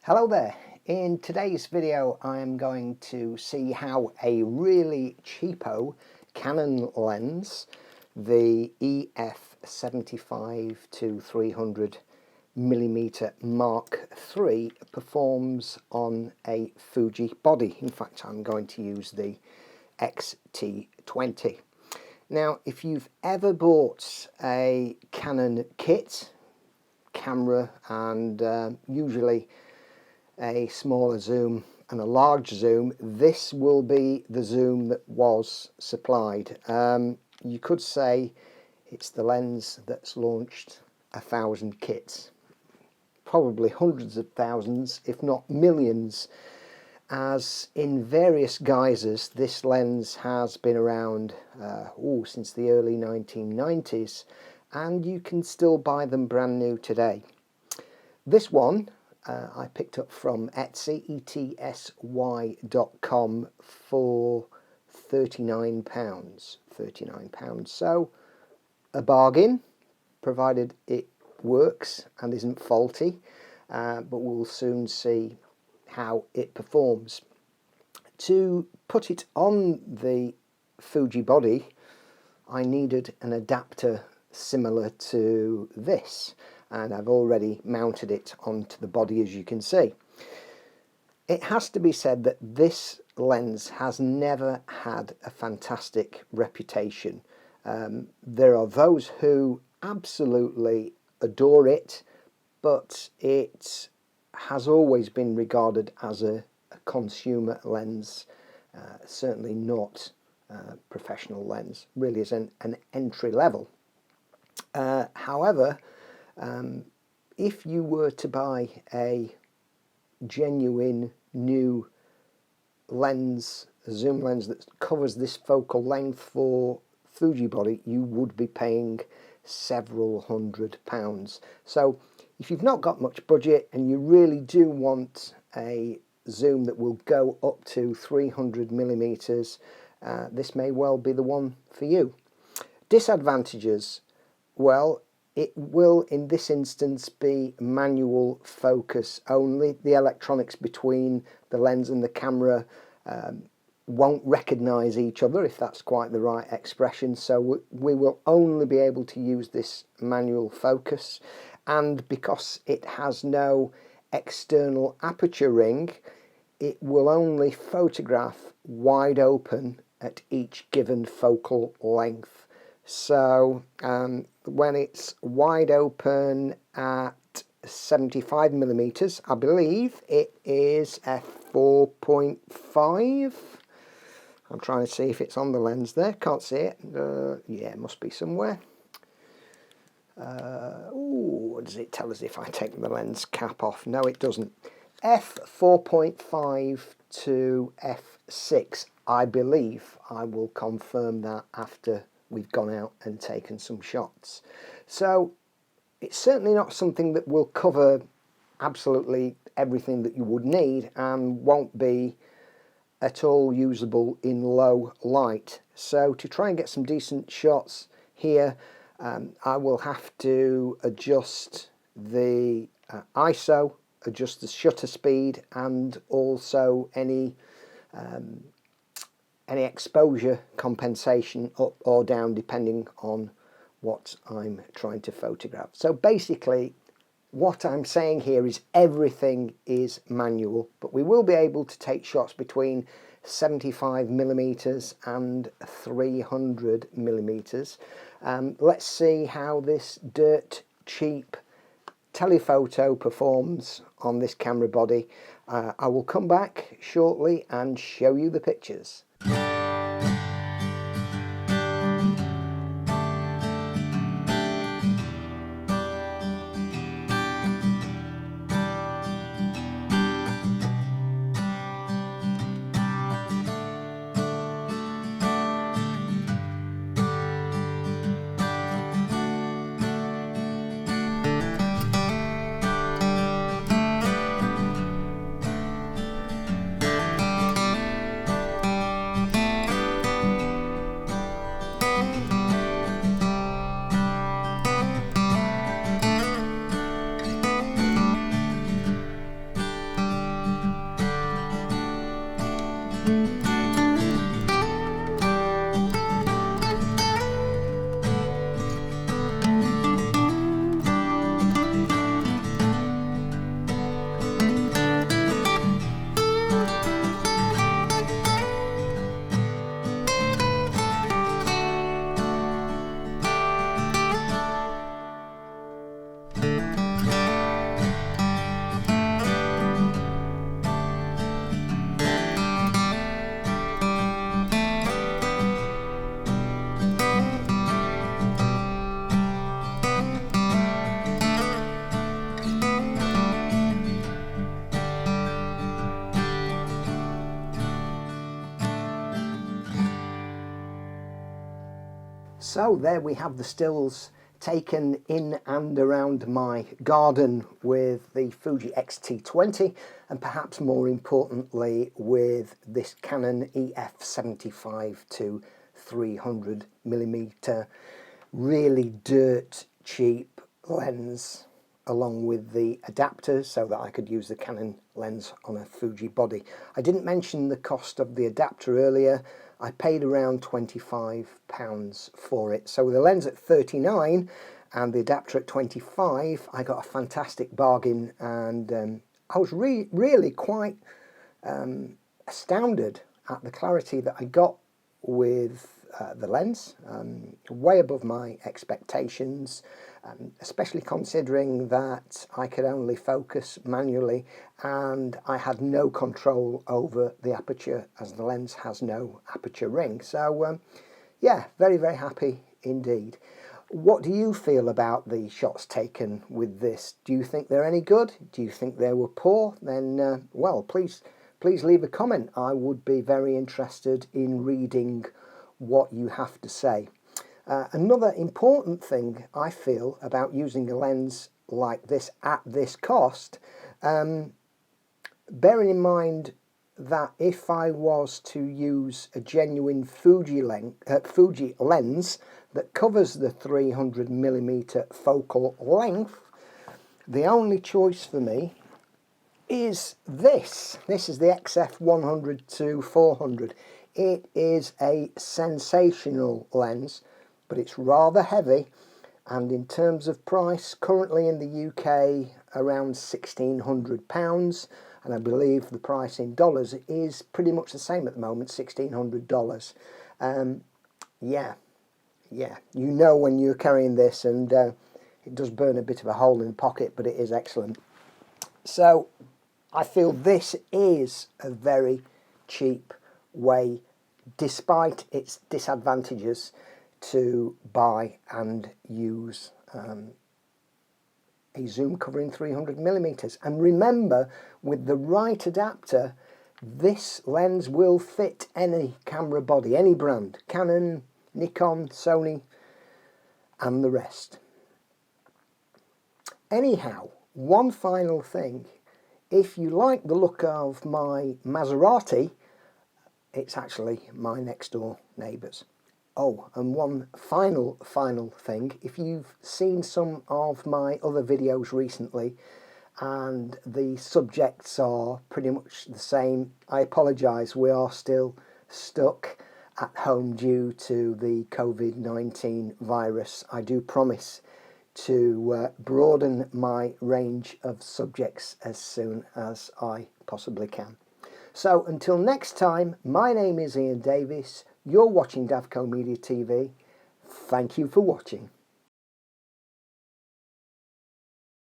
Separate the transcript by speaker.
Speaker 1: Hello there. In today's video I am going to see how a really cheapo Canon lens, the EF75-300mm Mark III, performs on a Fuji body. In fact, I'm going to use the X-T20. Now, if you've ever bought a Canon kit, camera and usually a smaller zoom and a large zoom, this will be the zoom that was supplied. You could say it's the lens that's launched 1,000 kits, probably hundreds of thousands if not millions, as in various guises this lens has been around since the early 1990s, and you can still buy them brand new today. This one I picked up from Etsy, etsy.com, for £39. So a bargain, provided it works and isn't faulty, but we'll soon see how it performs. To put it on the Fuji body, I needed an adapter similar to this, and I've already mounted it onto the body, as you can see. It has to be said that this lens has never had a fantastic reputation. There are those who absolutely adore it, but it has always been regarded as a consumer lens, certainly not a professional lens, really is an entry level. However, if you were to buy a genuine new lens, a zoom lens that covers this focal length for Fuji body, you would be paying several £100s. So if you've not got much budget and you really do want a zoom that will go up to 300mm, this may well be the one for you. Disadvantages: well, it will in this instance be manual focus only. The electronics between the lens and the camera won't recognise each other, if that's quite the right expression, so we will only be able to use this manual focus. And because it has no external aperture ring, it will only photograph wide open at each given focal length. So when it's wide open at 75mm, I believe it is f4.5. I'm trying to see if it's on the lens there, can't see it. Yeah, it must be somewhere. What does it tell us if I take the lens cap off? No, it doesn't. f4.5 to f6, I believe. I will confirm that after we've gone out and taken some shots. So it's certainly not something that will cover absolutely everything that you would need, and won't be at all usable in low light. So to try and get some decent shots here, I will have to adjust the ISO, adjust the shutter speed, and also any exposure compensation up or down depending on what I'm trying to photograph. So basically what I'm saying here is everything is manual, but we will be able to take shots between 75mm and 300mm. Let's see how this dirt cheap telephoto performs on this camera body. I will come back shortly and show you the pictures. So there we have the stills taken in and around my garden with the FUJI X-T20, and perhaps more importantly with this Canon EF 75 to 300mm really dirt cheap lens, along with the adapter so that I could use the Canon lens on a Fuji body. I didn't mention the cost of the adapter earlier. I paid around £25 for it. So with the lens at 39 and the adapter at 25, I got a fantastic bargain, and I was really quite astounded at the clarity that I got with the lens, way above my expectations, especially considering that I could only focus manually and I had no control over the aperture, as the lens has no aperture ring. So yeah, very happy indeed. What do you feel about the shots taken with this? Do you think they're any good? Do you think they were poor? Then well, please leave a comment. I would be very interested in reading what you have to say. Another important thing I feel about using a lens like this at this cost, bearing in mind that if I was to use a genuine Fuji lens that covers the 300mm focal length, the only choice for me is this. This is the XF 100 to 400. It is a sensational lens, but it's rather heavy, and in terms of price, currently in the UK around £1,600, and I believe the price in dollars is pretty much the same at the moment, $1,600. Yeah, you know when you're carrying this, and it does burn a bit of a hole in the pocket, but it is excellent. So I feel this is a very cheap way, despite its disadvantages, to buy and use a zoom covering 300mm. And remember, with the right adapter, this lens will fit any camera body, any brand, Canon, Nikon, Sony, and the rest. Anyhow, one final thing. If you like the look of my Maserati, it's actually my next door neighbour's. Oh, and one final thing. If you've seen some of my other videos recently and the subjects are pretty much the same, I apologise. We are still stuck at home due to the COVID-19 virus. I do promise to broaden my range of subjects as soon as I possibly can. So until next time, my name is Ian Davis. You're watching Davco Media TV. Thank you for watching.